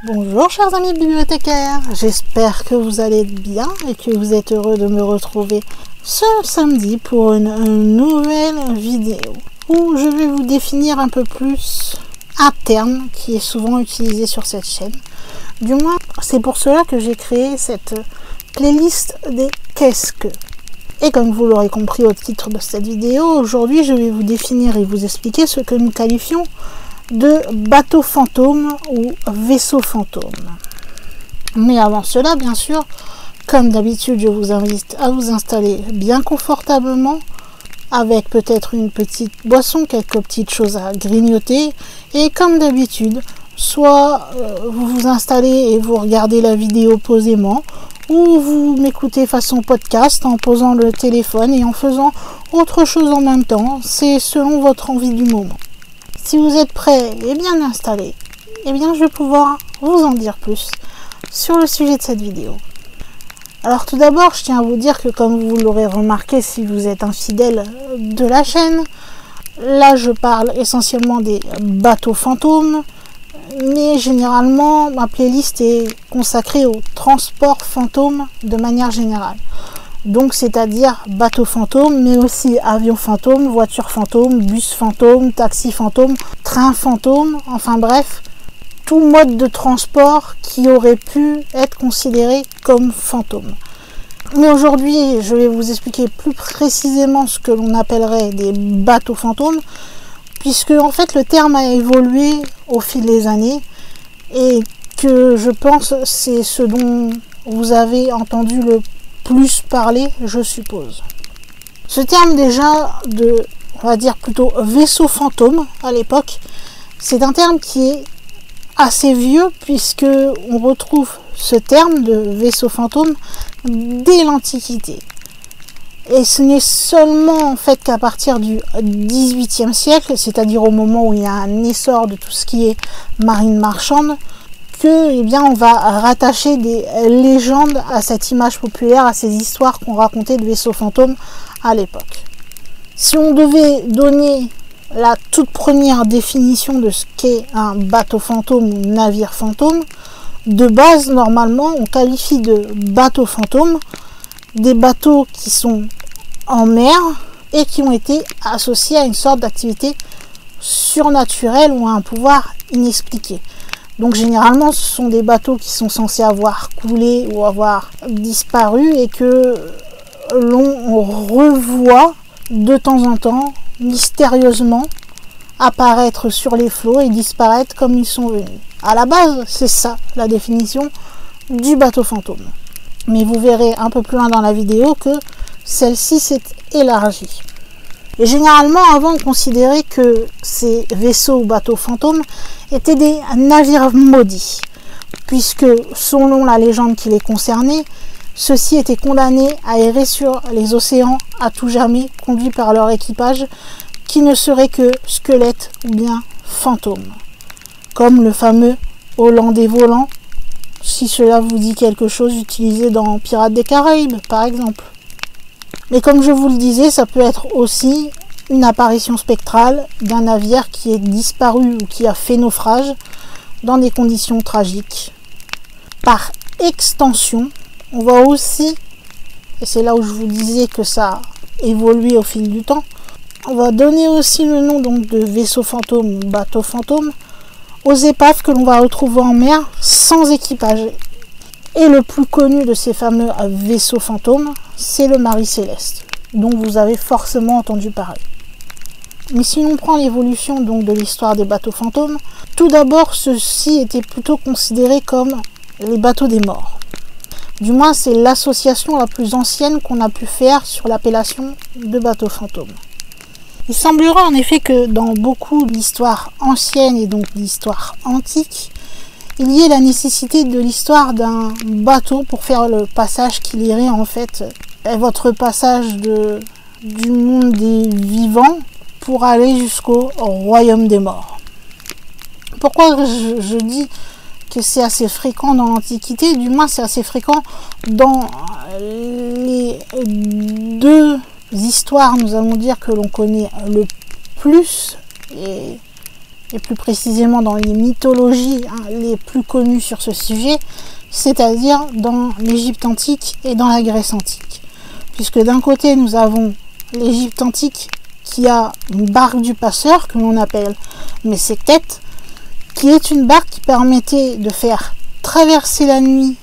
Bonjour chers amis bibliothécaires, j'espère que vous allez bien et que vous êtes heureux de me retrouver ce samedi pour une nouvelle vidéo où je vais vous définir un peu plus un terme qui est souvent utilisé sur cette chaîne. Du moins, c'est pour cela que j'ai créé cette playlist des qu'est-ce que. Et comme vous l'aurez compris au titre de cette vidéo, aujourd'hui je vais vous définir et vous expliquer ce que nous qualifions de bateau fantôme ou vaisseau fantôme. Mais avant cela, bien sûr, comme d'habitude, je vous invite à vous installer bien confortablement avec peut-être une petite boisson, quelques petites choses à grignoter. Et comme d'habitude, soit vous vous installez et vous regardez la vidéo posément, ou vous m'écoutez façon podcast en posant le téléphone et en faisant autre chose en même temps. C'est selon votre envie du moment. Si vous êtes prêts et bien installés, eh bien je vais pouvoir vous en dire plus sur le sujet de cette vidéo. Alors tout d'abord, je tiens à vous dire que comme vous l'aurez remarqué si vous êtes un fidèle de la chaîne, là je parle essentiellement des bateaux fantômes, mais généralement ma playlist est consacrée au transport fantôme de manière générale. Donc c'est-à-dire bateau fantôme, mais aussi avion fantôme, voiture fantôme, bus fantôme, taxi fantôme, train fantôme, enfin bref, tout mode de transport qui aurait pu être considéré comme fantôme. Mais aujourd'hui, je vais vous expliquer plus précisément ce que l'on appellerait des bateaux fantômes, puisque en fait le terme a évolué au fil des années et que je pense c'est ce dont vous avez entendu le plus parler, je suppose. Ce terme déjà de, on va dire plutôt vaisseau fantôme à l'époque, c'est un terme qui est assez vieux puisque on retrouve ce terme de vaisseau fantôme dès l'Antiquité. Et ce n'est seulement en fait qu'à partir du XVIIIe siècle, c'est-à-dire au moment où il y a un essor de tout ce qui est marine marchande, que eh bien, on va rattacher des légendes à cette image populaire, à ces histoires qu'on racontait de vaisseaux fantômes à l'époque. Si on devait donner la toute première définition de ce qu'est un bateau fantôme ou navire fantôme, de base, normalement, on qualifie de bateau fantôme des bateaux qui sont en mer et qui ont été associés à une sorte d'activité surnaturelle ou à un pouvoir inexpliqué. Donc généralement ce sont des bateaux qui sont censés avoir coulé ou avoir disparu et que l'on revoit de temps en temps mystérieusement apparaître sur les flots et disparaître comme ils sont venus. À la base, c'est ça la définition du bateau fantôme. Mais vous verrez un peu plus loin dans la vidéo que celle-ci s'est élargie. Et généralement, avant, on considérait que ces vaisseaux ou bateaux fantômes étaient des navires maudits, puisque, selon la légende qui les concernait, ceux-ci étaient condamnés à errer sur les océans à tout jamais, conduits par leur équipage, qui ne serait que squelette ou bien fantôme, comme le fameux Hollandais volant, si cela vous dit quelque chose, utilisé dans Pirates des Caraïbes, par exemple. Mais comme je vous le disais, ça peut être aussi une apparition spectrale d'un navire qui est disparu ou qui a fait naufrage dans des conditions tragiques. Par extension, on va aussi, et c'est là où je vous disais que ça a évolué au fil du temps, on va donner aussi le nom donc de vaisseau fantôme ou bateau fantôme aux épaves que l'on va retrouver en mer sans équipage. Et le plus connu de ces fameux vaisseaux fantômes, c'est le Marie Céleste, dont vous avez forcément entendu parler. Mais si l'on prend l'évolution donc de l'histoire des bateaux fantômes, tout d'abord ceux-ci étaient plutôt considérés comme les bateaux des morts. Du moins c'est l'association la plus ancienne qu'on a pu faire sur l'appellation de bateaux fantômes. Il semblerait en effet que dans beaucoup d'histoires anciennes et donc d'histoires antiques, il y ait la nécessité de l'histoire d'un bateau pour faire le passage qui lierait en fait votre passage du monde des vivants pour aller jusqu'au royaume des morts. Pourquoi je dis que c'est assez fréquent dans l'Antiquité, du moins c'est assez fréquent dans les deux histoires, nous allons dire, que l'on connaît le plus et et plus précisément dans les mythologies les plus connues sur ce sujet, c'est-à-dire dans l'Égypte antique et dans la Grèce antique. Puisque d'un côté, nous avons l'Égypte antique qui a une barque du passeur que l'on appelle Mesektet, qui est une barque qui permettait de faire traverser la nuit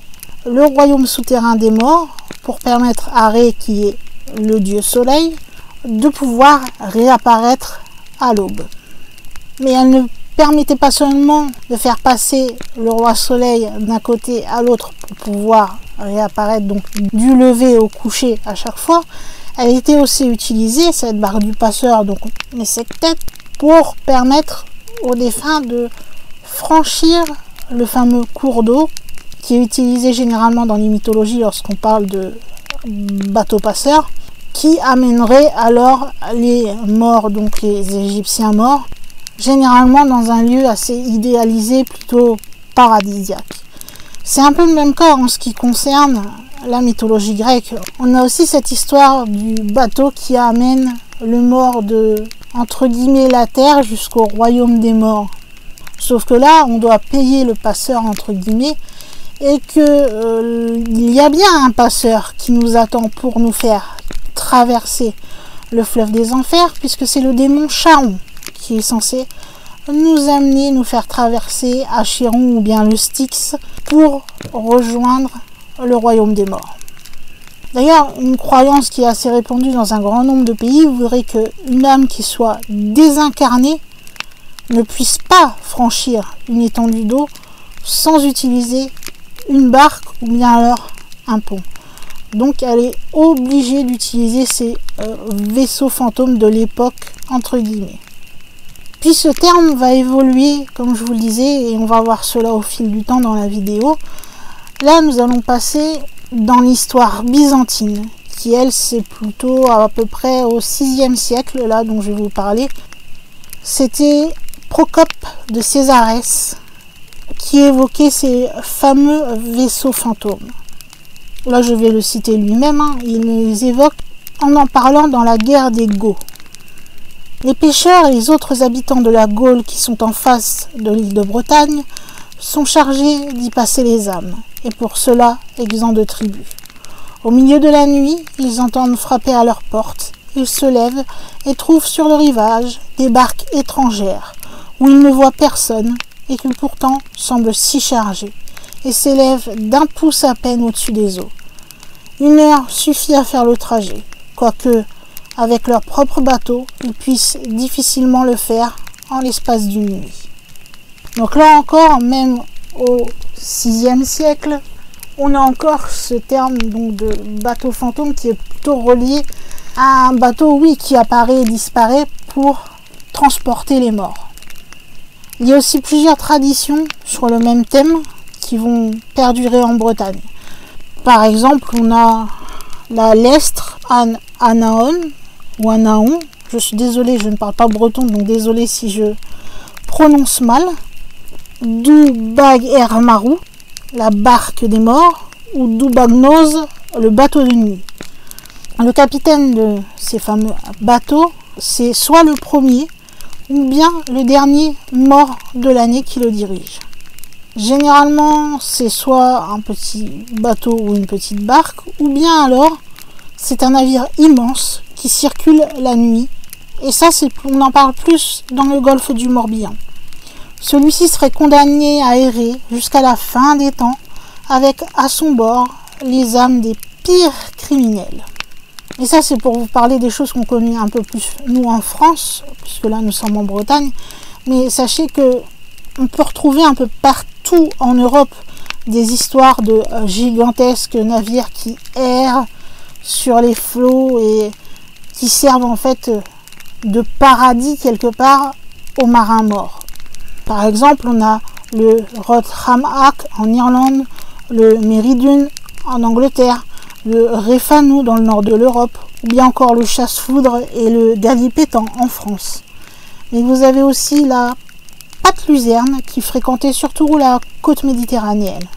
le royaume souterrain des morts pour permettre à Ré, qui est le dieu soleil, de pouvoir réapparaître à l'aube. Mais elle ne permettait pas seulement de faire passer le roi soleil d'un côté à l'autre pour pouvoir réapparaître donc du lever au coucher à chaque fois. Elle était aussi utilisée, cette barque du passeur, donc Mesektet, pour permettre aux défunts de franchir le fameux cours d'eau qui est utilisé généralement dans les mythologies lorsqu'on parle de bateau passeur, qui amènerait alors les morts, donc les Égyptiens morts, généralement dans un lieu assez idéalisé, plutôt paradisiaque. C'est un peu le même cas en ce qui concerne la mythologie grecque. On a aussi cette histoire du bateau qui amène le mort de, entre guillemets, la terre jusqu'au royaume des morts. Sauf que là, on doit payer le passeur, entre guillemets, et que il y a bien un passeur qui nous attend pour nous faire traverser le fleuve des enfers, puisque c'est le démon Charon qui est censé nous amener, nous faire traverser Acheron ou bien le Styx pour rejoindre le royaume des morts. D'ailleurs, une croyance qui est assez répandue dans un grand nombre de pays voudrait qu'une âme qui soit désincarnée ne puisse pas franchir une étendue d'eau sans utiliser une barque ou bien alors un pont. Donc elle est obligée d'utiliser ces vaisseaux fantômes de l'époque, entre guillemets. Puis ce terme va évoluer, comme je vous le disais, et on va voir cela au fil du temps dans la vidéo. Là, nous allons passer dans l'histoire byzantine, qui elle, c'est plutôt à peu près au 6e siècle, là dont je vais vous parler. C'était Procope de Césarès qui évoquait ces fameux vaisseaux fantômes. Là, je vais le citer lui-même, il les évoque en parlant dans la guerre des Goths. Les pêcheurs et les autres habitants de la Gaule qui sont en face de l'île de Bretagne sont chargés d'y passer les âmes, et pour cela exempts de tribut. Au milieu de la nuit, ils entendent frapper à leur porte. Ils se lèvent et trouvent sur le rivage des barques étrangères, où ils ne voient personne et qui pourtant semblent si chargées, et s'élèvent d'1 pouce à peine au-dessus des eaux. 1 heure suffit à faire le trajet, quoique, avec leur propre bateau, ils puissent difficilement le faire en l'espace d'une nuit. Donc là encore, même au 6e siècle, on a encore ce terme donc, de bateau fantôme qui est plutôt relié à un bateau, oui, qui apparaît et disparaît pour transporter les morts. Il y a aussi plusieurs traditions sur le même thème qui vont perdurer en Bretagne. Par exemple, on a la lestre Anaon, ou Anaon. Je suis désolée, je ne parle pas breton, donc désolée si je prononce mal. Du Bag Ermarou, la barque des morts, ou Dubagnoz, le bateau de nuit. Le capitaine de ces fameux bateaux, c'est soit le premier, ou bien le dernier mort de l'année qui le dirige. Généralement, c'est soit un petit bateau ou une petite barque, ou bien alors, c'est un navire immense qui circule la nuit. Et ça, on en parle plus dans le golfe du Morbihan. Celui-ci serait condamné à errer jusqu'à la fin des temps, avec à son bord les âmes des pires criminels. Et ça, c'est pour vous parler des choses qu'on connaît un peu plus, nous, en France, puisque là, nous sommes en Bretagne. Mais sachez que on peut retrouver un peu partout en Europe des histoires de gigantesques navires qui errent sur les flots et qui servent en fait de paradis quelque part aux marins morts. Par exemple, on a le Rotherham-Ack en Irlande, le Meridian en Angleterre, le Réfanou dans le nord de l'Europe, ou bien encore le Chasse-Foudre et le Galipétan en France. Mais vous avez aussi la Patte Luzerne qui fréquentait surtout la côte méditerranéenne.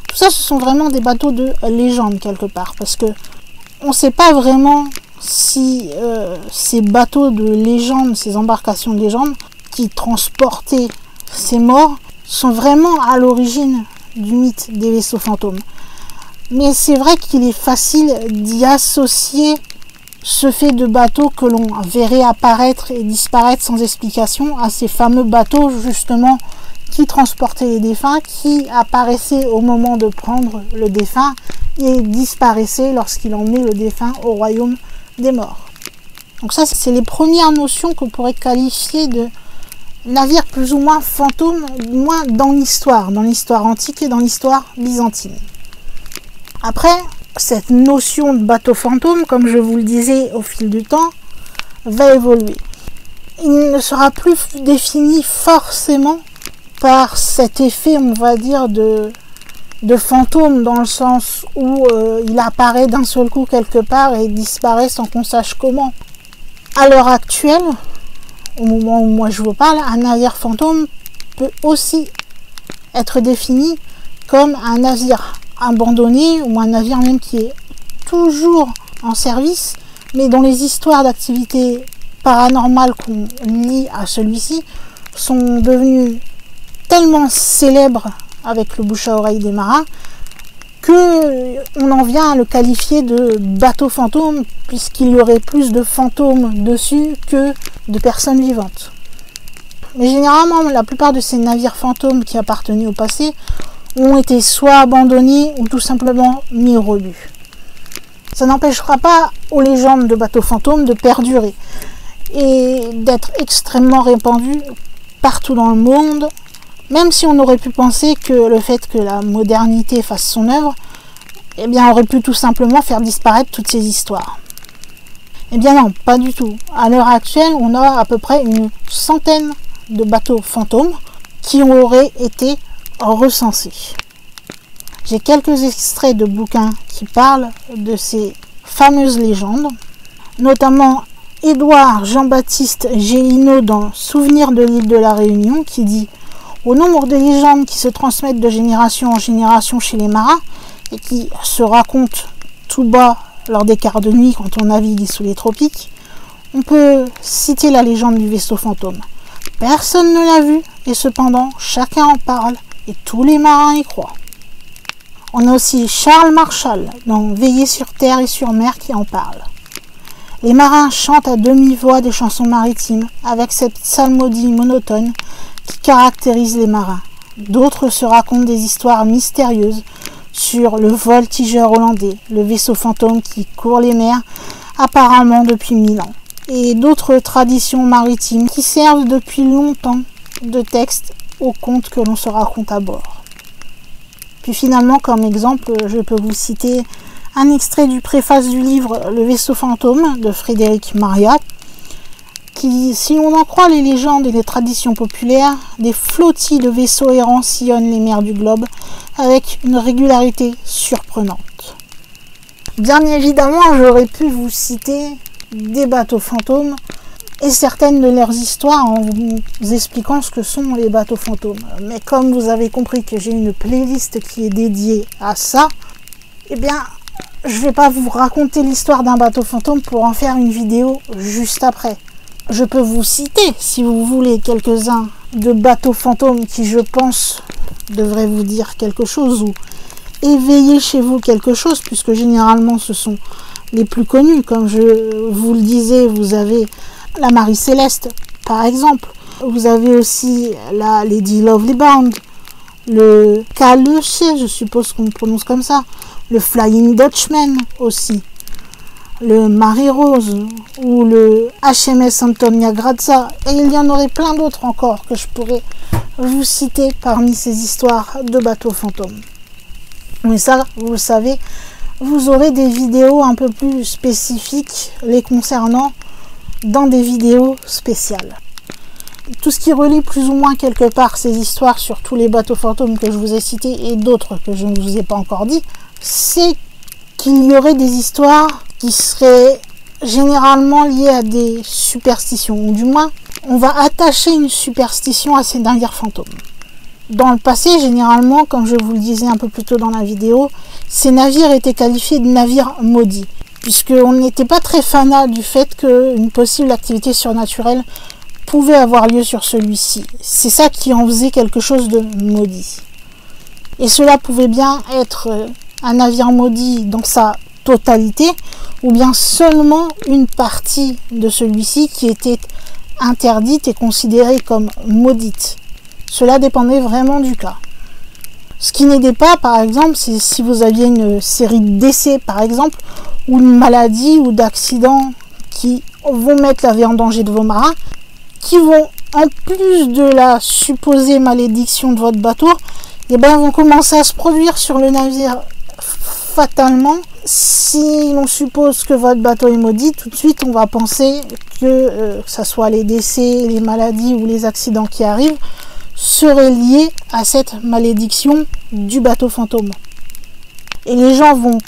Tout ça, ce sont vraiment des bateaux de légende quelque part, parce que on ne sait pas vraiment si ces bateaux de légende, ces embarcations de légende, qui transportaient ces morts sont vraiment à l'origine du mythe des vaisseaux fantômes. Mais c'est vrai qu'il est facile d'y associer ce fait de bateaux que l'on verrait apparaître et disparaître sans explication à ces fameux bateaux justement qui transportaient les défunts, qui apparaissaient au moment de prendre le défunt et disparaissaient lorsqu'il emmenait le défunt au royaume des morts. Donc ça, c'est les premières notions qu'on pourrait qualifier de navires plus ou moins fantômes, du moins dans l'histoire antique et dans l'histoire byzantine. Après, cette notion de bateau fantôme, comme je vous le disais au fil du temps, va évoluer. Il ne sera plus défini forcément par cet effet, on va dire, de fantôme, dans le sens où il apparaît d'un seul coup quelque part et disparaît sans qu'on sache comment. À l'heure actuelle, au moment où moi je vous parle, un navire fantôme peut aussi être défini comme un navire abandonné ou un navire même qui est toujours en service, mais dont les histoires d'activités paranormales qu'on lie à celui-ci sont devenues tellement célèbres avec le bouche à oreille des marins qu'on en vient à le qualifier de bateau fantôme, puisqu'il y aurait plus de fantômes dessus que de personnes vivantes. Mais généralement, la plupart de ces navires fantômes qui appartenaient au passé ont été soit abandonnés ou tout simplement mis au rebut. Ça n'empêchera pas aux légendes de bateaux fantômes de perdurer et d'être extrêmement répandues partout dans le monde, même si on aurait pu penser que le fait que la modernité fasse son œuvre, eh bien, aurait pu tout simplement faire disparaître toutes ces histoires. Eh bien non, pas du tout. À l'heure actuelle, on a à peu près une centaine de bateaux fantômes qui auraient été recensés. J'ai quelques extraits de bouquins qui parlent de ces fameuses légendes, notamment Édouard Jean-Baptiste Gélineau dans Souvenirs de l'île de la Réunion qui dit « Au nombre de légendes qui se transmettent de génération en génération chez les marins et qui se racontent tout bas lors des quarts de nuit quand on navigue sous les tropiques, on peut citer la légende du vaisseau fantôme. Personne ne l'a vu et cependant chacun en parle et tous les marins y croient. » On a aussi Charles Marchal dans Veiller sur terre et sur mer qui en parle. Les marins chantent à demi-voix des chansons maritimes avec cette psalmodie monotone qui caractérise les marins. D'autres se racontent des histoires mystérieuses sur le voltigeur hollandais, le vaisseau fantôme qui court les mers apparemment depuis 1000 ans. Et d'autres traditions maritimes qui servent depuis longtemps de texte aux contes que l'on se raconte à bord. Puis finalement, comme exemple, je peux vous citer un extrait du préface du livre Le vaisseau fantôme de Frédéric Marriott, qui, si l'on en croit les légendes et les traditions populaires, des flottilles de vaisseaux errants sillonnent les mers du globe avec une régularité surprenante. Bien évidemment, j'aurais pu vous citer des bateaux fantômes et certaines de leurs histoires en vous expliquant ce que sont les bateaux fantômes. Mais comme vous avez compris que j'ai une playlist qui est dédiée à ça, eh bien, je ne vais pas vous raconter l'histoire d'un bateau fantôme pour en faire une vidéo juste après. Je peux vous citer, si vous voulez, quelques-uns de bateaux fantômes qui, je pense, devraient vous dire quelque chose ou éveiller chez vous quelque chose, puisque généralement ce sont les plus connus. Comme je vous le disais, vous avez la Marie Céleste, par exemple. Vous avez aussi la Lady Lovely Bound, le Caleuche, je suppose qu'on le prononce comme ça, le Flying Dutchman aussi, le Marie Rose ou le HMS Antonia Grazia, et il y en aurait plein d'autres encore que je pourrais vous citer parmi ces histoires de bateaux fantômes. Mais ça, vous le savez, vous aurez des vidéos un peu plus spécifiques les concernant dans des vidéos spéciales. Tout ce qui relie plus ou moins quelque part ces histoires sur tous les bateaux fantômes que je vous ai cités et d'autres que je ne vous ai pas encore dit, c'est qu'il y aurait des histoires qui seraient généralement liées à des superstitions, ou du moins on va attacher une superstition à ces navires fantômes. Dans le passé, généralement, comme je vous le disais un peu plus tôt dans la vidéo, ces navires étaient qualifiés de navires maudits, puisqu'on n'était pas très fanat du fait qu'une possible activité surnaturelle pouvait avoir lieu sur celui-ci. C'est ça qui en faisait quelque chose de maudit. Et cela pouvait bien être un navire maudit dans sa totalité, ou bien seulement une partie de celui-ci qui était interdite et considérée comme maudite. Cela dépendait vraiment du cas. Ce qui n'aidait pas, par exemple, c'est si vous aviez une série de décès, par exemple, ou une maladie ou d'accidents qui vont mettre la vie en danger de vos marins, qui vont, en plus de la supposée malédiction de votre bateau, et vont commencer à se produire sur le navire fatalement. Si l'on suppose que votre bateau est maudit, tout de suite on va penser que ça soit les décès, les maladies ou les accidents qui arrivent seraient liés à cette malédiction du bateau fantôme. Et les gens vont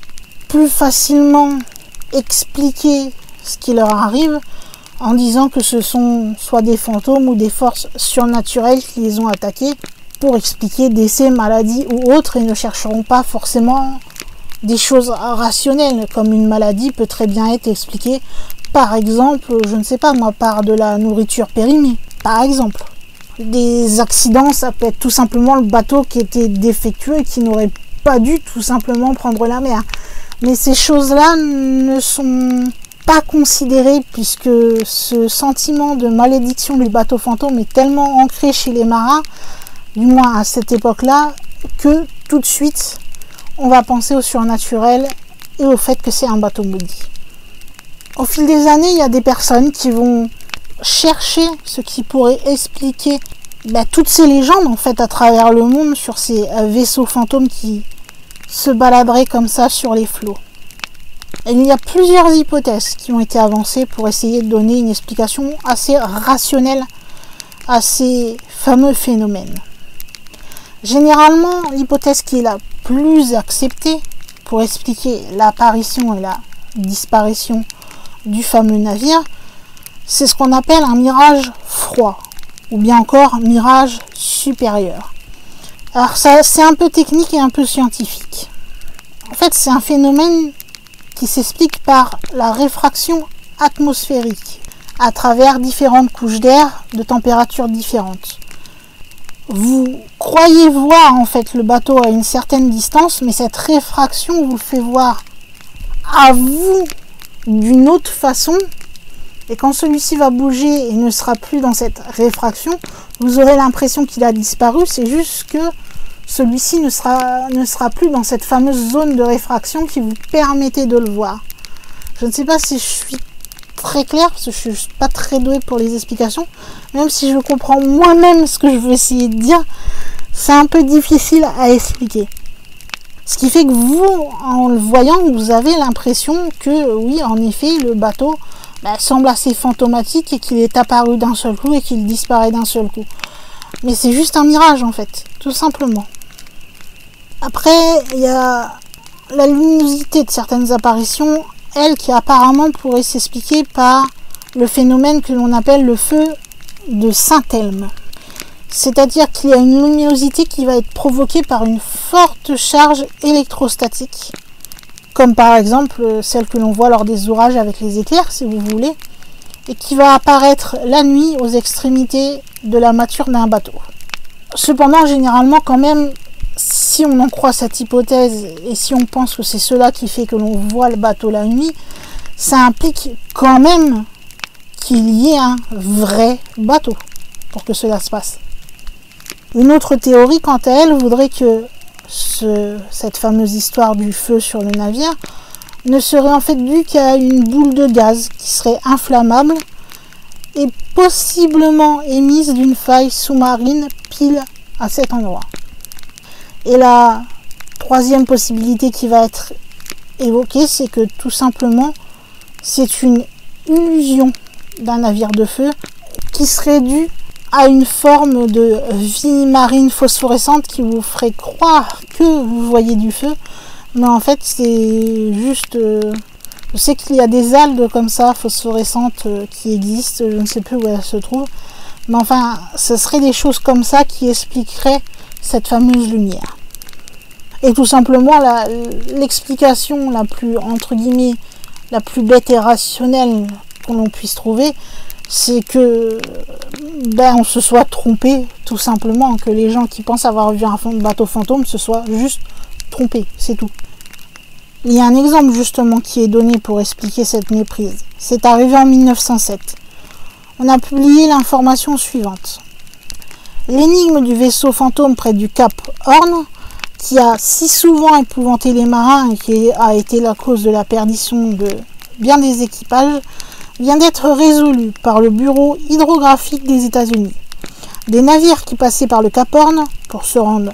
plus facilement expliquer ce qui leur arrive en disant que ce sont soit des fantômes ou des forces surnaturelles qui les ont attaqués, pour expliquer décès, maladies ou autres, et ne chercheront pas forcément des choses rationnelles, comme une maladie peut très bien être expliquée, par exemple, je ne sais pas moi, par de la nourriture périmée, par exemple. Des accidents, ça peut être tout simplement le bateau qui était défectueux et qui n'aurait pas dû tout simplement prendre la mer. Mais ces choses-là ne sont pas considérées, puisque ce sentiment de malédiction du bateau fantôme est tellement ancré chez les marins, du moins à cette époque-là, que tout de suite, on va penser au surnaturel et au fait que c'est un bateau maudit. Au fil des années, il y a des personnes qui vont chercher ce qui pourrait expliquer toutes ces légendes en fait à travers le monde sur ces vaisseaux fantômes qui se baladeraient comme ça sur les flots. Et il y a plusieurs hypothèses qui ont été avancées pour essayer de donner une explication assez rationnelle à ces fameux phénomènes. Généralement, l'hypothèse qui est la plus acceptée pour expliquer l'apparition et la disparition du fameux navire, c'est ce qu'on appelle un mirage froid, ou bien encore mirage supérieur. Alors ça, c'est un peu technique et un peu scientifique. En fait, c'est un phénomène qui s'explique par la réfraction atmosphérique à travers différentes couches d'air de températures différentes. Vous croyez voir en fait le bateau à une certaine distance, mais cette réfraction vous fait voir à vous d'une autre façon, et quand celui-ci va bouger et ne sera plus dans cette réfraction, vous aurez l'impression qu'il a disparu. C'est juste que celui-ci ne sera plus dans cette fameuse zone de réfraction qui vous permettait de le voir. Je ne sais pas si je suis très clair, parce que je ne suis pas très doué pour les explications, même si je comprends moi-même ce que je veux essayer de dire, c'est un peu difficile à expliquer. Ce qui fait que vous, en le voyant, vous avez l'impression que oui, en effet, le bateau semble assez fantomatique et qu'il est apparu d'un seul coup et qu'il disparaît d'un seul coup. Mais c'est juste un mirage en fait, tout simplement. Après, il y a la luminosité de certaines apparitions, elle qui apparemment pourrait s'expliquer par le phénomène que l'on appelle le feu de Saint-Elme. C'est-à-dire qu'il y a une luminosité qui va être provoquée par une forte charge électrostatique, comme par exemple celle que l'on voit lors des orages avec les éclairs, si vous voulez, et qui va apparaître la nuit aux extrémités de la mâture d'un bateau. Cependant, généralement, quand même, si on en croit cette hypothèse et si on pense que c'est cela qui fait que l'on voit le bateau la nuit, ça implique quand même qu'il y ait un vrai bateau pour que cela se passe. Une autre théorie, quant à elle, voudrait que cette fameuse histoire du feu sur le navire ne serait en fait due qu'à une boule de gaz qui serait inflammable et possiblement émise d'une faille sous-marine pile à cet endroit. Et la troisième possibilité qui va être évoquée, c'est que tout simplement c'est une illusion d'un navire de feu qui serait due à une forme de vie marine phosphorescente qui vous ferait croire que vous voyez du feu, mais en fait c'est juste je sais qu'il y a des algues comme ça phosphorescentes qui existent, je ne sais plus où elles se trouvent, mais enfin ce serait des choses comme ça qui expliqueraient cette fameuse lumière. Et tout simplement l'explication la plus entre guillemets la plus bête et rationnelle que l'on puisse trouver, c'est que on se soit trompé, tout simplement, que les gens qui pensent avoir vu un bateau fantôme se soient juste trompés, c'est tout. Il y a un exemple justement qui est donné pour expliquer cette méprise. C'est arrivé en 1907. On a publié l'information suivante. L'énigme du vaisseau fantôme près du Cap Horn, qui a si souvent épouvanté les marins et qui a été la cause de la perdition de bien des équipages, vient d'être résolue par le Bureau hydrographique des États-Unis. Des navires qui passaient par le Cap Horn pour se rendre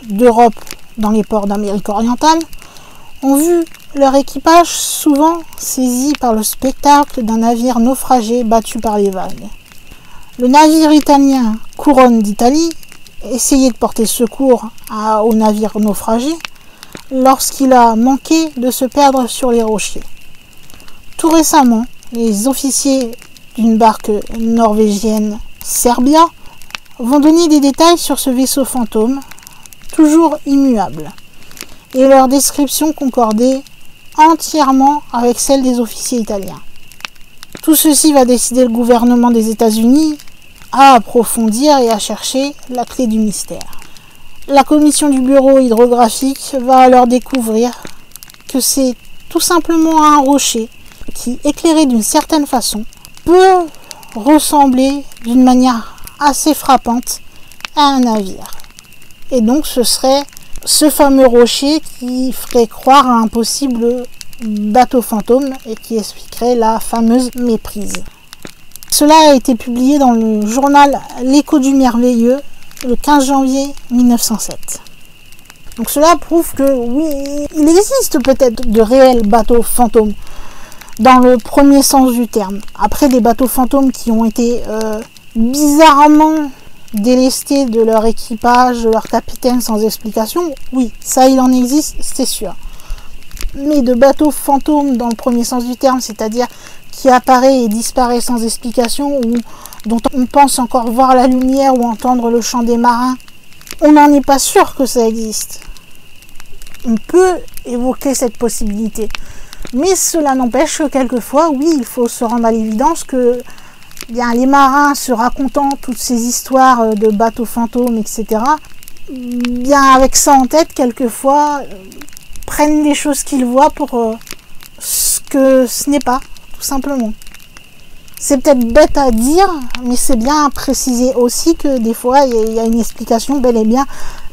d'Europe dans les ports d'Amérique orientale ont vu leur équipage souvent saisi par le spectacle d'un navire naufragé battu par les vagues. Le navire italien Couronne d'Italie essayait de porter secours au navire naufragé lorsqu'il a manqué de se perdre sur les rochers. Tout récemment, les officiers d'une barque norvégienne Serbia vont donner des détails sur ce vaisseau fantôme, toujours immuable, et leur description concordait entièrement avec celle des officiers italiens. Tout ceci va décider le gouvernement des États-Unis à approfondir et à chercher la clé du mystère. La commission du bureau hydrographique va alors découvrir que c'est tout simplement un rocher qui, éclairé d'une certaine façon, peut ressembler d'une manière assez frappante à un navire. Et donc ce serait ce fameux rocher qui ferait croire à un possible bateau fantôme et qui expliquerait la fameuse méprise. Cela a été publié dans le journal L'Écho du Merveilleux le 15 janvier 1907. Donc cela prouve que oui, il existe peut-être de réels bateaux fantômes dans le premier sens du terme. Après, des bateaux fantômes qui ont été bizarrement délestés de leur équipage, de leur capitaine sans explication, oui, ça il en existe, c'est sûr. Mais de bateaux fantômes dans le premier sens du terme, c'est-à-dire qui apparaît et disparaît sans explication, ou dont on pense encore voir la lumière ou entendre le chant des marins, on n'en est pas sûr que ça existe. On peut évoquer cette possibilité. Mais cela n'empêche que quelquefois, oui, il faut se rendre à l'évidence que les marins se racontant toutes ces histoires de bateaux fantômes, etc., avec ça en tête, quelquefois, prennent des choses qu'ils voient pour ce que ce n'est pas, tout simplement. C'est peut-être bête à dire, mais c'est bien à préciser aussi que des fois, il y a une explication bel et bien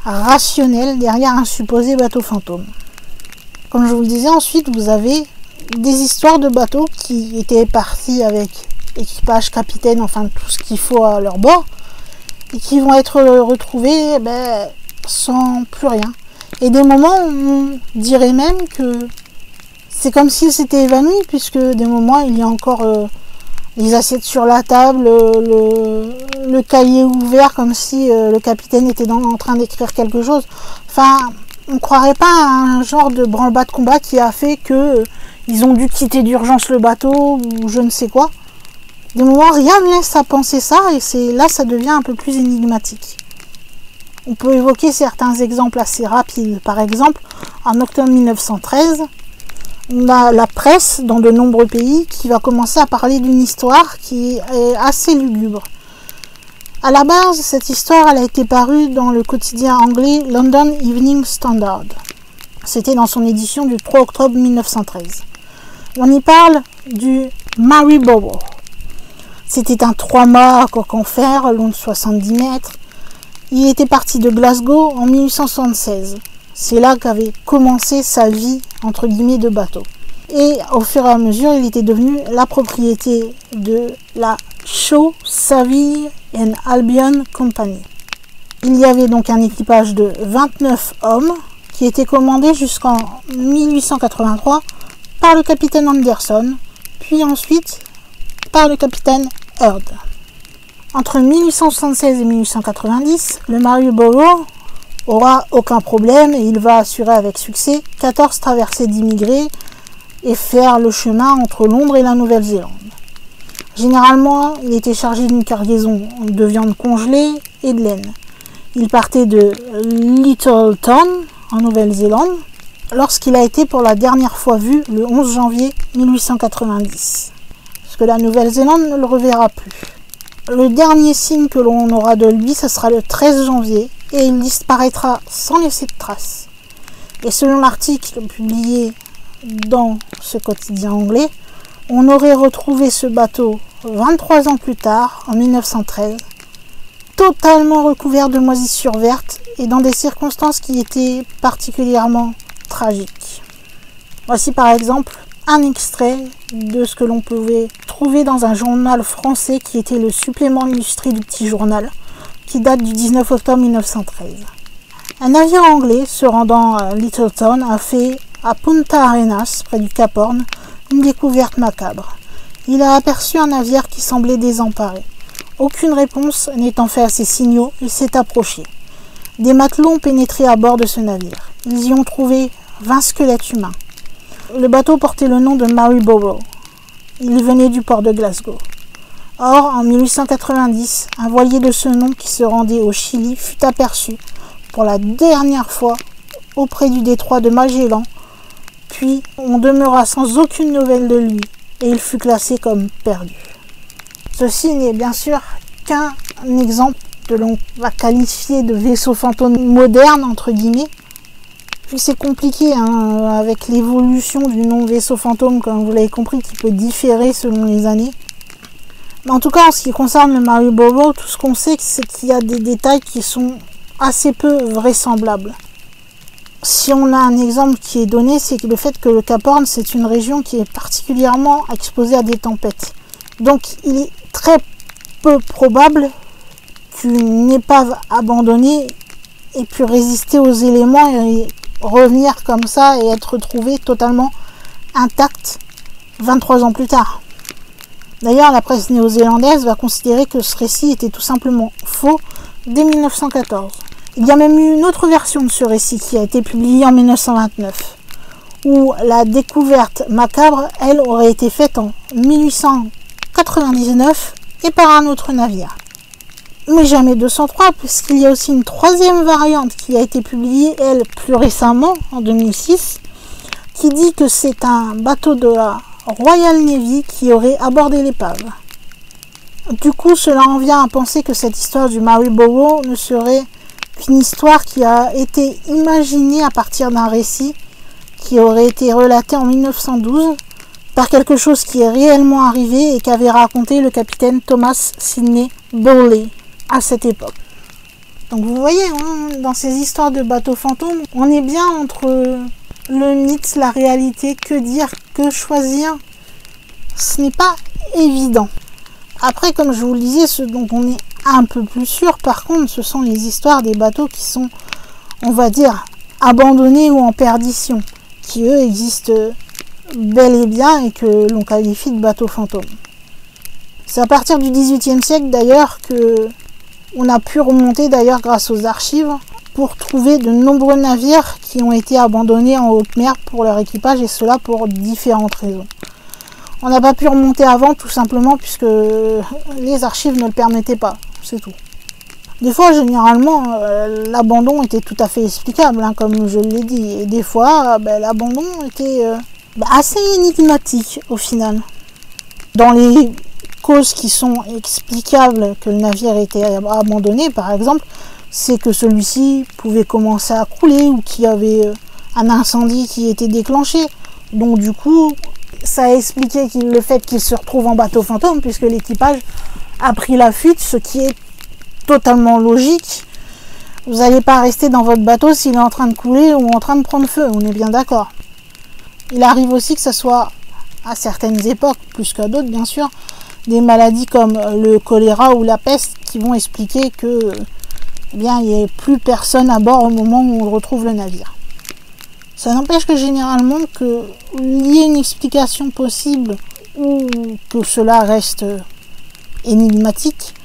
rationnelle derrière un supposé bateau fantôme. Comme je vous le disais, ensuite, vous avez des histoires de bateaux qui étaient partis avec équipage, capitaine, enfin tout ce qu'il faut à leur bord, et qui vont être retrouvés sans plus rien. Et des moments, on dirait même que c'est comme s'ils s'étaient évanouis, puisque des moments, il y a encore les assiettes sur la table, le cahier ouvert, comme si le capitaine était en train d'écrire quelque chose. Enfin, on ne croirait pas à un genre de branle-bas de combat qui a fait que ils ont dû quitter d'urgence le bateau ou je ne sais quoi. Des moments, rien ne laisse à penser ça, et là, ça devient un peu plus énigmatique. On peut évoquer certains exemples assez rapides. Par exemple, en octobre 1913, on a la presse dans de nombreux pays qui va commencer à parler d'une histoire qui est assez lugubre. À la base, cette histoire elle a été parue dans le quotidien anglais London Evening Standard. C'était dans son édition du 3 octobre 1913. On y parle du Maryborough. C'était un 3-mâts à coque en fer, long de 70 mètres. Il était parti de Glasgow en 1876. C'est là qu'avait commencé sa vie, entre guillemets, de bateau. Et au fur et à mesure, il était devenu la propriété de la Shaw, Saville and Albion Company. Il y avait donc un équipage de 29 hommes qui était commandé jusqu'en 1883 par le capitaine Anderson, puis ensuite par le capitaine Heard. Entre 1876 et 1890, le Maryborough aura aucun problème et il va assurer avec succès 14 traversées d'immigrés et faire le chemin entre Londres et la Nouvelle-Zélande. Généralement, il était chargé d'une cargaison de viande congelée et de laine. Il partait de Lyttelton, en Nouvelle-Zélande, lorsqu'il a été pour la dernière fois vu le 11 janvier 1890. parce que la Nouvelle-Zélande ne le reverra plus. Le dernier signe que l'on aura de lui, ce sera le 13 janvier, et il disparaîtra sans laisser de traces. Et selon l'article publié dans ce quotidien anglais, on aurait retrouvé ce bateau 23 ans plus tard, en 1913, totalement recouvert de moisissures vertes et dans des circonstances qui étaient particulièrement tragiques. Voici par exemple un extrait de ce que l'on pouvait trouver dans un journal français qui était le supplément illustré du Petit Journal, qui date du 19 octobre 1913. Un navire anglais se rendant à Lyttelton a fait à Punta Arenas, près du Cap Horn, une découverte macabre. Il a aperçu un navire qui semblait désemparé. Aucune réponse n'étant faite à ses signaux, il s'est approché. Des matelots ont pénétré à bord de ce navire. Ils y ont trouvé 20 squelettes humains. Le bateau portait le nom de Maryborough. Il venait du port de Glasgow. Or, en 1890, un voilier de ce nom qui se rendait au Chili fut aperçu pour la dernière fois auprès du détroit de Magellan, puis on demeura sans aucune nouvelle de lui et il fut classé comme perdu. Ceci n'est bien sûr qu'un exemple que l'on va qualifier de vaisseau fantôme moderne, entre guillemets. Puis c'est compliqué avec l'évolution du nom vaisseau fantôme, comme vous l'avez compris, qui peut différer selon les années. Mais en tout cas, en ce qui concerne le Maryborough, tout ce qu'on sait, c'est qu'il y a des détails qui sont assez peu vraisemblables. Si on a un exemple qui est donné, c'est le fait que le Cap Horn, c'est une région qui est particulièrement exposée à des tempêtes. Donc il est très peu probable qu'une épave abandonnée ait pu résister aux éléments et revenir comme ça et être retrouvée totalement intacte 23 ans plus tard. D'ailleurs, la presse néo-zélandaise va considérer que ce récit était tout simplement faux dès 1914. Il y a même eu une autre version de ce récit qui a été publiée en 1929, où la découverte macabre, elle, aurait été faite en 1899 et par un autre navire. Mais jamais 203, puisqu'il y a aussi une troisième variante qui a été publiée, elle, plus récemment, en 2006, qui dit que c'est un bateau de la Royal Navy qui aurait abordé l'épave. Du coup, cela en vient à penser que cette histoire du Maryborough ne serait qu'une histoire qui a été imaginée à partir d'un récit qui aurait été relaté en 1912 par quelque chose qui est réellement arrivé et qu'avait raconté le capitaine Thomas Sidney Bowley à cette époque. Donc vous voyez, dans ces histoires de bateaux fantômes, on est bien entre le mythe, la réalité, que dire, que choisir. Ce n'est pas évident. Après, comme je vous le disais, ce dont on est un peu plus sûr, par contre, ce sont les histoires des bateaux qui sont, on va dire, abandonnés ou en perdition, qui eux existent bel et bien et que l'on qualifie de bateaux fantômes. C'est à partir du XVIIIe siècle d'ailleurs que on a pu remonter d'ailleurs grâce aux archives pour trouver de nombreux navires qui ont été abandonnés en haute mer pour leur équipage et cela pour différentes raisons. On n'a pas pu remonter avant tout simplement puisque les archives ne le permettaient pas, c'est tout. Des fois, généralement, l'abandon était tout à fait explicable, comme je l'ai dit. Et des fois, l'abandon était assez énigmatique au final. Dans les causes qui sont explicables que le navire était abandonné, par exemple, c'est que celui-ci pouvait commencer à couler ou qu'il y avait un incendie qui était déclenché. Donc du coup, ça a expliqué le fait qu'il se retrouve en bateau fantôme puisque l'équipage a pris la fuite, ce qui est totalement logique. Vous n'allez pas rester dans votre bateau s'il est en train de couler ou en train de prendre feu, on est bien d'accord. Il arrive aussi que ce soit à certaines époques, plus qu'à d'autres bien sûr, des maladies comme le choléra ou la peste qui vont expliquer que il n'y ait plus personne à bord au moment où on retrouve le navire. Ça n'empêche que généralement il y ait une explication possible ou que cela reste énigmatique,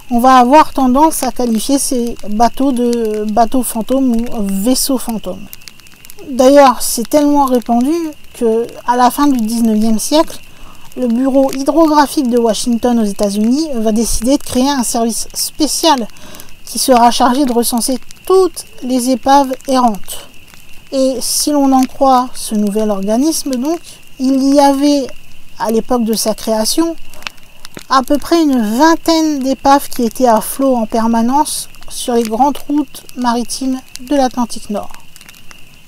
on va avoir tendance à qualifier ces bateaux de bateaux fantômes ou vaisseaux fantômes. D'ailleurs, c'est tellement répandu qu'à la fin du 19e siècle, le bureau hydrographique de Washington aux États-Unis va décider de créer un service spécial qui sera chargé de recenser toutes les épaves errantes. Et si l'on en croit ce nouvel organisme, donc, il y avait, à l'époque de sa création, à peu près une vingtaine d'épaves qui étaient à flot en permanence sur les grandes routes maritimes de l'Atlantique Nord.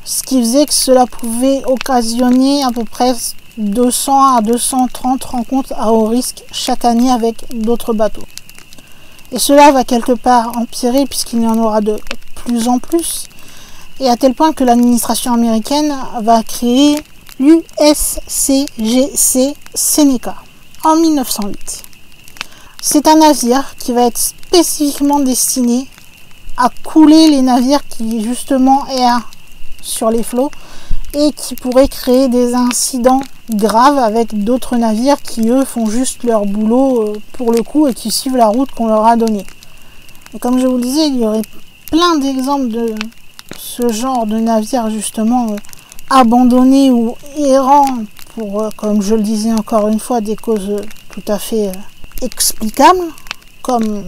Ce qui faisait que cela pouvait occasionner à peu près 200 à 230 rencontres à haut risque chaque année avec d'autres bateaux. Et cela va quelque part empirer puisqu'il y en aura de plus en plus, et à tel point que l'administration américaine va créer l'USCGC Seneca en 1908. C'est un navire qui va être spécifiquement destiné à couler les navires qui justement errent sur les flots et qui pourraient créer des incidents graves avec d'autres navires qui eux font juste leur boulot pour le coup et qui suivent la route qu'on leur a donnée. Et comme je vous le disais, il y aurait plein d'exemples de ce genre de navires justement abandonnés ou errants pour, comme je le disais encore une fois, des causes tout à fait explicables, comme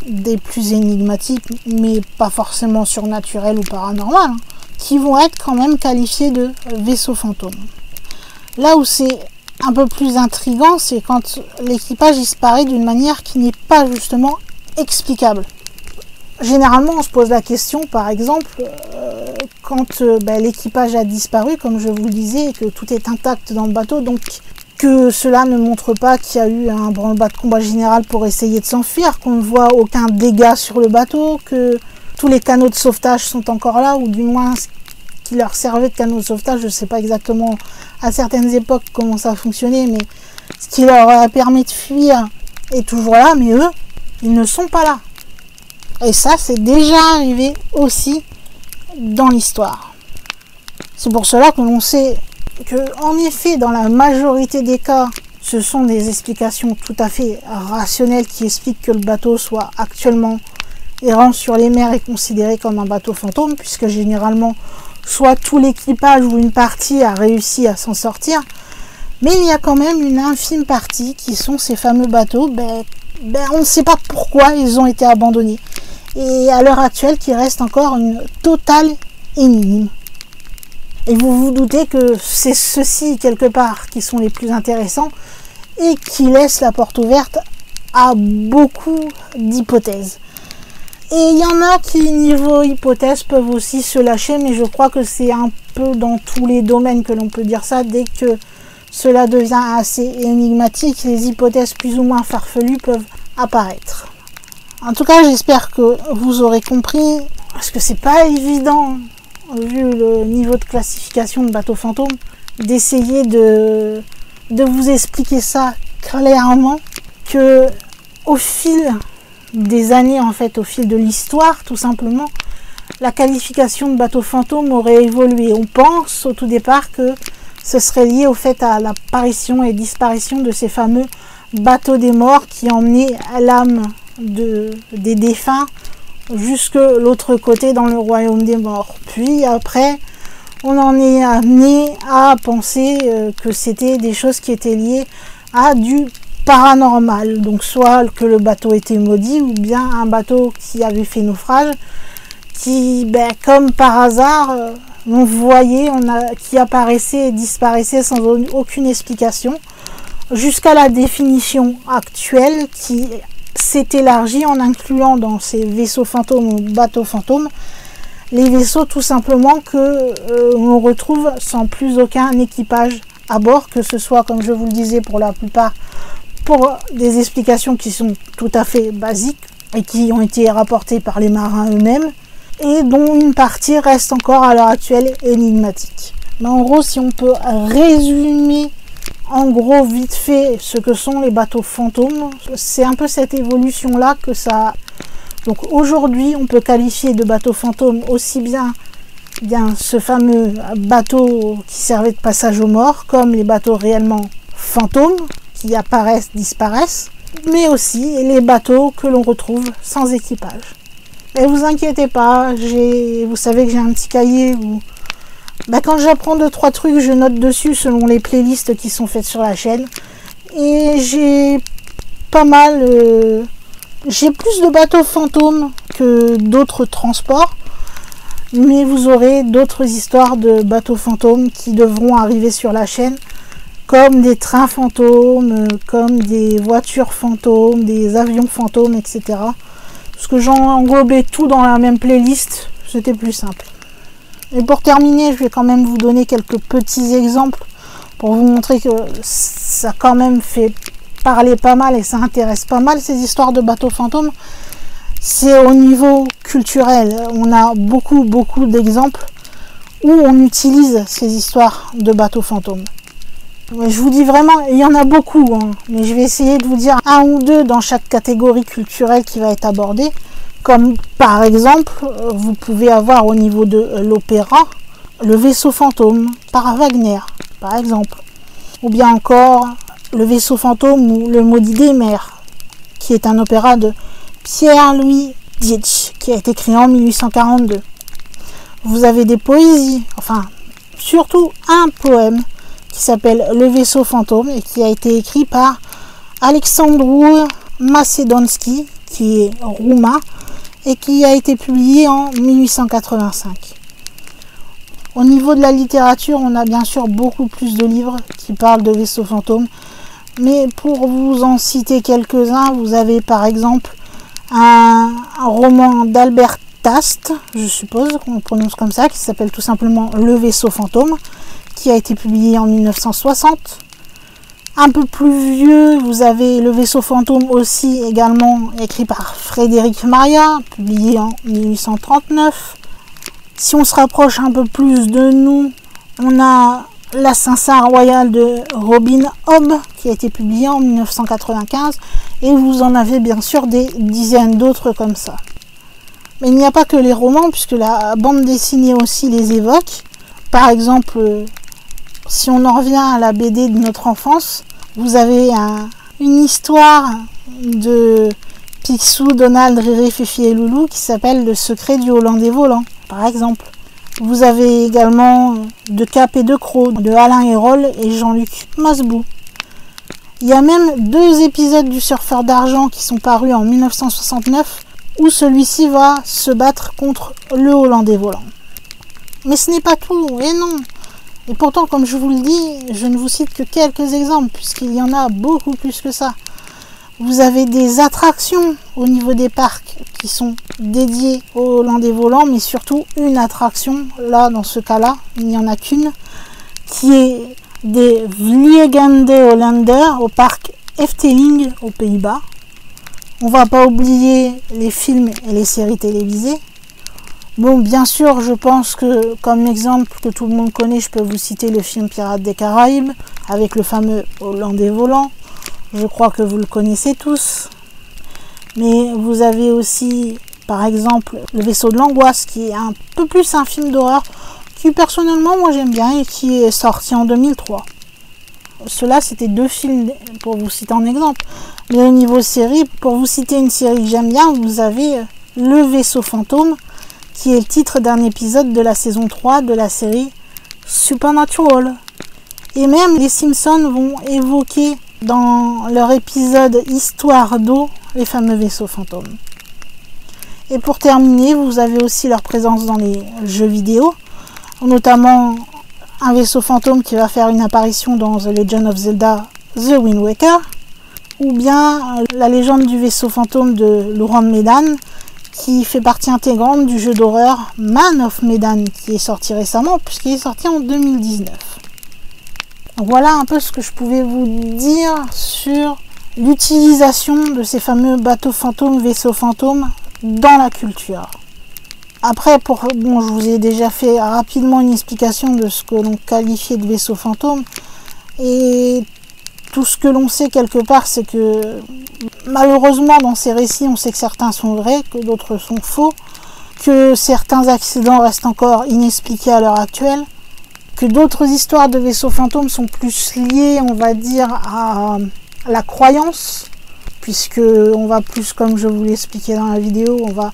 des plus énigmatiques, mais pas forcément surnaturelles ou paranormales, qui vont être quand même qualifiés de vaisseaux fantômes. Là où c'est un peu plus intriguant, c'est quand l'équipage disparaît d'une manière qui n'est pas justement explicable. Généralement, on se pose la question, par exemple, quand l'équipage a disparu, comme je vous le disais, et que tout est intact dans le bateau, donc que cela ne montre pas qu'il y a eu un branle-bas de combat général pour essayer de s'enfuir, qu'on ne voit aucun dégât sur le bateau, que tous les canaux de sauvetage sont encore là, ou du moins ce qui leur servait de canaux de sauvetage, je ne sais pas exactement à certaines époques comment ça fonctionnait, mais ce qui leur a permis de fuir est toujours là, mais eux, ils ne sont pas là. Et ça, c'est déjà arrivé aussi dans l'histoire. C'est pour cela que l'on sait que, en effet, dans la majorité des cas, ce sont des explications tout à fait rationnelles qui expliquent que le bateau soit actuellement errant sur les mers et considéré comme un bateau fantôme, puisque généralement, soit tout l'équipage ou une partie a réussi à s'en sortir, mais il y a quand même une infime partie qui sont ces fameux bateaux, on ne sait pas pourquoi ils ont été abandonnés. Et à l'heure actuelle, qui reste encore une totale énigme. Et vous vous doutez que c'est ceux-ci, quelque part, qui sont les plus intéressants et qui laissent la porte ouverte à beaucoup d'hypothèses. Et il y en a qui, niveau hypothèses, peuvent aussi se lâcher, mais je crois que c'est un peu dans tous les domaines que l'on peut dire ça. Dès que cela devient assez énigmatique, les hypothèses plus ou moins farfelues peuvent apparaître. En tout cas, j'espère que vous aurez compris, parce que c'est pas évident, vu le niveau de classification de bateaux fantômes, d'essayer de vous expliquer ça clairement, que au fil des années, en fait, au fil de l'histoire, tout simplement, la qualification de bateau fantôme aurait évolué. On pense au tout départ que ce serait lié au fait à l'apparition et disparition de ces fameux bateaux des morts qui emmenaient l'âme des défunts jusque l'autre côté dans le royaume des morts. Puis après, on en est amené à penser que c'était des choses qui étaient liées à du paranormal. Donc soit que le bateau était maudit ou bien un bateau qui avait fait naufrage qui, comme par hasard, on voyait, qui apparaissait et disparaissait sans aucune explication jusqu'à la définition actuelle qui s'est élargie en incluant dans ces vaisseaux fantômes ou bateaux fantômes les vaisseaux tout simplement que on retrouve sans plus aucun équipage à bord, que ce soit, comme je vous le disais, pour la plupart pour des explications qui sont tout à fait basiques et qui ont été rapportées par les marins eux-mêmes et dont une partie reste encore à l'heure actuelle énigmatique. Mais en gros, si on peut résumer en gros vite fait ce que sont les bateaux fantômes, c'est un peu cette évolution-là que ça... Donc aujourd'hui, on peut qualifier de bateau fantôme aussi bien ce fameux bateau qui servait de passage aux morts, comme les bateaux réellement fantômes, qui apparaissent, disparaissent, mais aussi les bateaux que l'on retrouve sans équipage. Et vous inquiétez pas, vous savez que j'ai un petit cahier où quand j'apprends 2-3 trucs, je note dessus selon les playlists qui sont faites sur la chaîne. Et j'ai pas mal... j'ai plus de bateaux fantômes que d'autres transports. Mais vous aurez d'autres histoires de bateaux fantômes qui devront arriver sur la chaîne comme des trains fantômes, comme des voitures fantômes, des avions fantômes, etc. Parce que j'en englobais tout dans la même playlist, c'était plus simple. Et pour terminer, je vais quand même vous donner quelques petits exemples pour vous montrer que ça quand même fait parler pas mal et ça intéresse pas mal ces histoires de bateaux fantômes. C'est au niveau culturel. On a beaucoup d'exemples où on utilise ces histoires de bateaux fantômes. Mais je vous dis vraiment, il y en a beaucoup, hein, mais je vais essayer de vous dire un ou deux dans chaque catégorie culturelle qui va être abordée. Comme par exemple, vous pouvez avoir au niveau de l'opéra, le vaisseau fantôme par Wagner, par exemple. Ou bien encore, le vaisseau fantôme ou le maudit des mers, qui est un opéra de Pierre-Louis Dietsch, qui a été créé en 1842. Vous avez des poésies, enfin, surtout un poème qui s'appelle Le vaisseau fantôme et qui a été écrit par Alexandru Macedonski, qui est roumain, et qui a été publié en 1885. Au niveau de la littérature, on a bien sûr beaucoup plus de livres qui parlent de vaisseaux fantômes, mais pour vous en citer quelques-uns, vous avez par exemple un roman d'Albert Tast, je suppose qu'on le prononce comme ça, qui s'appelle tout simplement Le vaisseau fantôme, qui a été publié en 1960. Un peu plus vieux, vous avez Le vaisseau fantôme aussi, également écrit par Frédéric Maria, publié en 1839. Si on se rapproche un peu plus de nous, on a L'Assassin royal de Robin Hobb, qui a été publié en 1995, et vous en avez bien sûr des dizaines d'autres comme ça. Mais il n'y a pas que les romans, puisque la bande dessinée aussi les évoque. Par exemple, si on en revient à la BD de notre enfance, vous avez une histoire de Picsou, Donald, Riri, Fifi et Loulou qui s'appelle Le secret du Hollandais volant, par exemple. Vous avez également De Cap et de Croc, de Alain Hérol et Jean-Luc Masbou. Il y a même 2 épisodes du Surfeur d'argent qui sont parus en 1969, où celui-ci va se battre contre le Hollandais volant. Mais ce n'est pas tout, et non. Et pourtant, comme je vous le dis, je ne vous cite que quelques exemples, puisqu'il y en a beaucoup plus que ça. Vous avez des attractions au niveau des parcs qui sont dédiées aux Hollandais volants, mais surtout une attraction, là, dans ce cas-là, il n'y en a qu'une, qui est des Vliegende Hollander au parc Efteling aux Pays-Bas. On va pas oublier les films et les séries télévisées. Bon, bien sûr, je pense que, comme exemple que tout le monde connaît, je peux vous citer le film Pirates des Caraïbes, avec le fameux Hollandais volant. Je crois que vous le connaissez tous. Mais vous avez aussi, par exemple, Le vaisseau de l'angoisse, qui est un peu plus un film d'horreur, qui personnellement, moi j'aime bien, et qui est sorti en 2003. Cela, c'était 2 films, pour vous citer un exemple. Mais au niveau série, pour vous citer une série que j'aime bien, vous avez Le vaisseau fantôme, qui est le titre d'un épisode de la saison 3 de la série Supernatural. Et même les Simpsons vont évoquer dans leur épisode Histoire d'eau les fameux vaisseaux fantômes. Et pour terminer, vous avez aussi leur présence dans les jeux vidéo, notamment un vaisseau fantôme qui va faire une apparition dans The Legend of Zelda The Wind Waker, ou bien la légende du vaisseau fantôme de Laurent de Medan, qui fait partie intégrante du jeu d'horreur Man of Medan, qui est sorti récemment, puisqu'il est sorti en 2019. Voilà un peu ce que je pouvais vous dire sur l'utilisation de ces fameux bateaux fantômes, vaisseaux fantômes dans la culture. Après, je vous ai déjà fait rapidement une explication de ce que l'on qualifiait de vaisseau fantôme, et tout ce que l'on sait quelque part, c'est que malheureusement dans ces récits, on sait que certains sont vrais, que d'autres sont faux, que certains accidents restent encore inexpliqués à l'heure actuelle, que d'autres histoires de vaisseaux fantômes sont plus liées, on va dire, à la croyance, puisque on va plus, comme je vous l'ai expliqué dans la vidéo, on va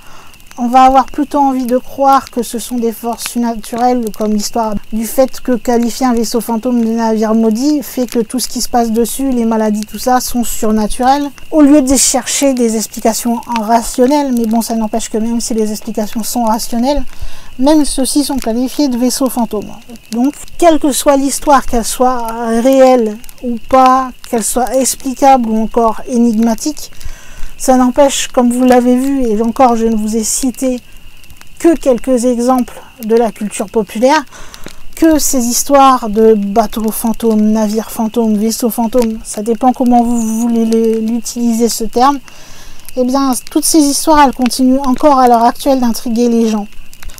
on va avoir plutôt envie de croire que ce sont des forces surnaturelles, comme l'histoire du fait que qualifier un vaisseau fantôme de navire maudit fait que tout ce qui se passe dessus, les maladies, tout ça, sont surnaturels, au lieu de chercher des explications rationnelles. Mais bon, ça n'empêche que même si les explications sont rationnelles, même ceux-ci sont qualifiés de vaisseaux fantômes. Donc, quelle que soit l'histoire, qu'elle soit réelle ou pas, qu'elle soit explicable ou encore énigmatique, ça n'empêche, comme vous l'avez vu, et encore je ne vous ai cité que quelques exemples de la culture populaire, que ces histoires de bateaux fantômes, navires fantômes, vaisseaux fantômes, ça dépend comment vous voulez l'utiliser ce terme, eh bien toutes ces histoires, elles continuent encore à l'heure actuelle d'intriguer les gens.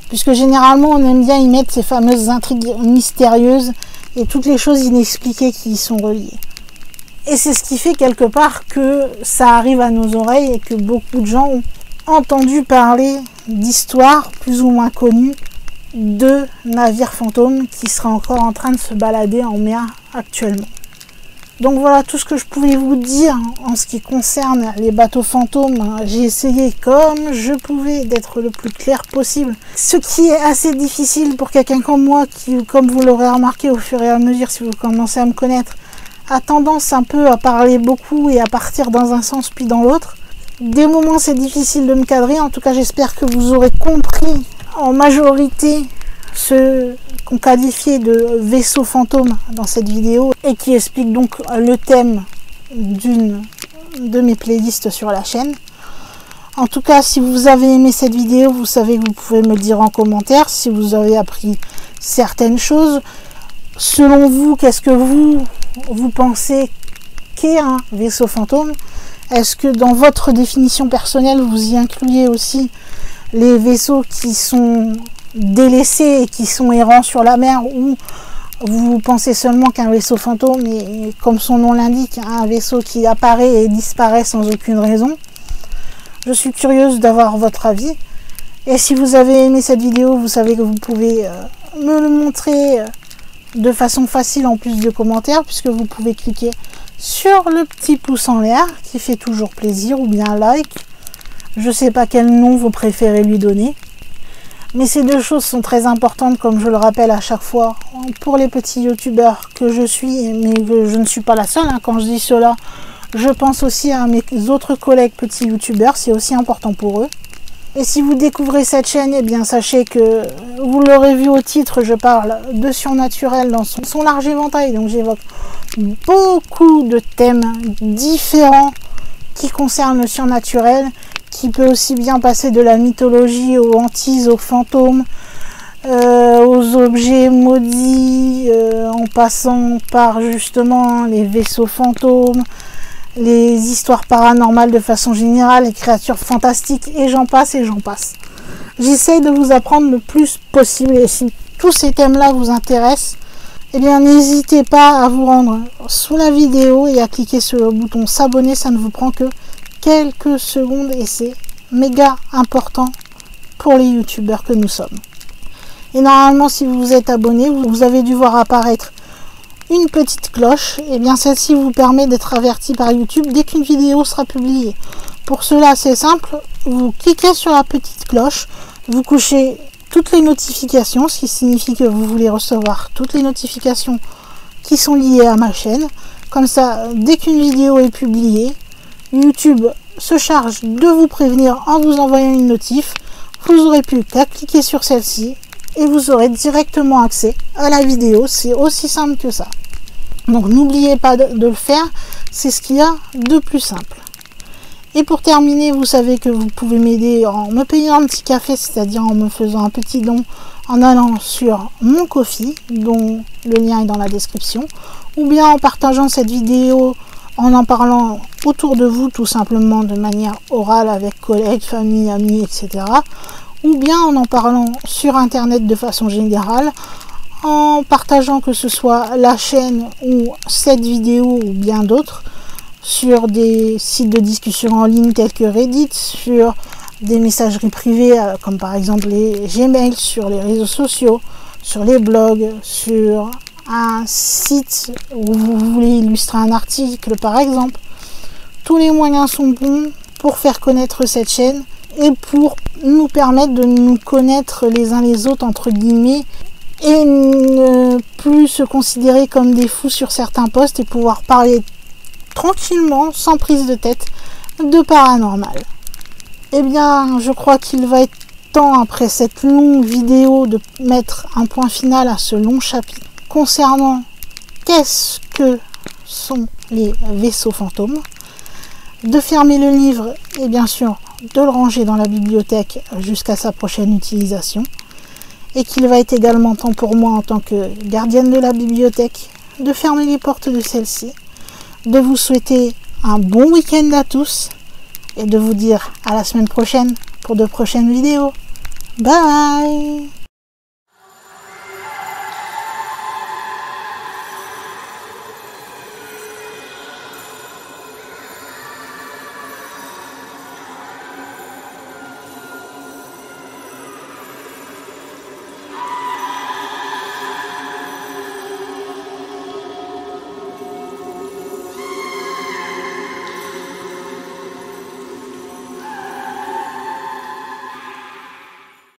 Puisque généralement on aime bien y mettre ces fameuses intrigues mystérieuses et toutes les choses inexpliquées qui y sont reliées. Et c'est ce qui fait quelque part que ça arrive à nos oreilles et que beaucoup de gens ont entendu parler d'histoires plus ou moins connues de navires fantômes qui seraient encore en train de se balader en mer actuellement. Donc voilà tout ce que je pouvais vous dire en ce qui concerne les bateaux fantômes. J'ai essayé comme je pouvais d'être le plus clair possible. Ce qui est assez difficile pour quelqu'un comme moi qui, comme vous l'aurez remarqué au fur et à mesure si vous commencez à me connaître, a tendance un peu à parler beaucoup et à partir dans un sens puis dans l'autre. Des moments c'est difficile de me cadrer, en tout cas j'espère que vous aurez compris en majorité ce qu'on qualifiait de vaisseau fantôme dans cette vidéo et qui explique donc le thème d'une de mes playlists sur la chaîne. En tout cas, si vous avez aimé cette vidéo, vous savez que vous pouvez me le dire en commentaire si vous avez appris certaines choses. Selon vous, qu'est-ce que vous pensez qu'est un vaisseau fantôme? Est-ce que dans votre définition personnelle, vous y incluez aussi les vaisseaux qui sont délaissés et qui sont errants sur la mer, ou vous pensez seulement qu'un vaisseau fantôme est, comme son nom l'indique, un vaisseau qui apparaît et disparaît sans aucune raison? Je suis curieuse d'avoir votre avis. Et si vous avez aimé cette vidéo, vous savez que vous pouvez me le montrer de façon facile en plus de commentaires, puisque vous pouvez cliquer sur le petit pouce en l'air qui fait toujours plaisir, ou bien like. Je sais pas quel nom vous préférez lui donner, mais ces deux choses sont très importantes, comme je le rappelle à chaque fois, pour les petits youtubeurs que je suis, mais que je ne suis pas la seule. Quand je dis cela, je pense aussi à mes autres collègues petits youtubeurs, c'est aussi important pour eux. Et si vous découvrez cette chaîne, eh bien sachez que, vous l'aurez vu au titre, je parle de surnaturel dans son large éventail. Donc j'évoque beaucoup de thèmes différents qui concernent le surnaturel, qui peut aussi bien passer de la mythologie aux hantises, aux fantômes, aux objets maudits, en passant par justement les vaisseaux fantômes, les histoires paranormales de façon générale, les créatures fantastiques, et j'en passe et j'en passe. J'essaye de vous apprendre le plus possible, et si tous ces thèmes-là vous intéressent, eh bien n'hésitez pas à vous rendre sous la vidéo et à cliquer sur le bouton s'abonner. Ça ne vous prend que quelques secondes et c'est méga important pour les youtubeurs que nous sommes. Et normalement, si vous vous êtes abonné, vous avez dû voir apparaître une petite cloche. Et bien celle-ci vous permet d'être averti par YouTube dès qu'une vidéo sera publiée. Pour cela, c'est simple, vous cliquez sur la petite cloche, vous couchez toutes les notifications, ce qui signifie que vous voulez recevoir toutes les notifications qui sont liées à ma chaîne. Comme ça, dès qu'une vidéo est publiée, YouTube se charge de vous prévenir en vous envoyant une notif. Vous n'aurez plus qu'à cliquer sur celle-ci et vous aurez directement accès à la vidéo. C'est aussi simple que ça. Donc n'oubliez pas de le faire, c'est ce qu'il y a de plus simple. Et pour terminer, vous savez que vous pouvez m'aider en me payant un petit café, c'est-à-dire en me faisant un petit don en allant sur mon Ko-fi, dont le lien est dans la description, ou bien en partageant cette vidéo, en parlant autour de vous tout simplement de manière orale avec collègues, famille, amis, etc. Ou bien en parlant sur internet de façon générale, en partageant que ce soit la chaîne ou cette vidéo ou bien d'autres, sur des sites de discussion en ligne tels que Reddit, sur des messageries privées comme par exemple les Gmail, sur les réseaux sociaux, sur les blogs, sur un site où vous voulez illustrer un article par exemple. Tous les moyens sont bons pour faire connaître cette chaîne et pour nous permettre de nous connaître les uns les autres, entre guillemets, et ne plus se considérer comme des fous sur certains postes et pouvoir parler tranquillement, sans prise de tête, de paranormal. Eh bien, je crois qu'il va être temps, après cette longue vidéo, de mettre un point final à ce long chapitre concernant qu'est-ce que sont les vaisseaux fantômes, de fermer le livre et bien sûr de le ranger dans la bibliothèque jusqu'à sa prochaine utilisation, et qu'il va être également temps pour moi, en tant que gardienne de la bibliothèque, de fermer les portes de celle-ci, de vous souhaiter un bon week-end à tous et de vous dire à la semaine prochaine pour de prochaines vidéos. Bye!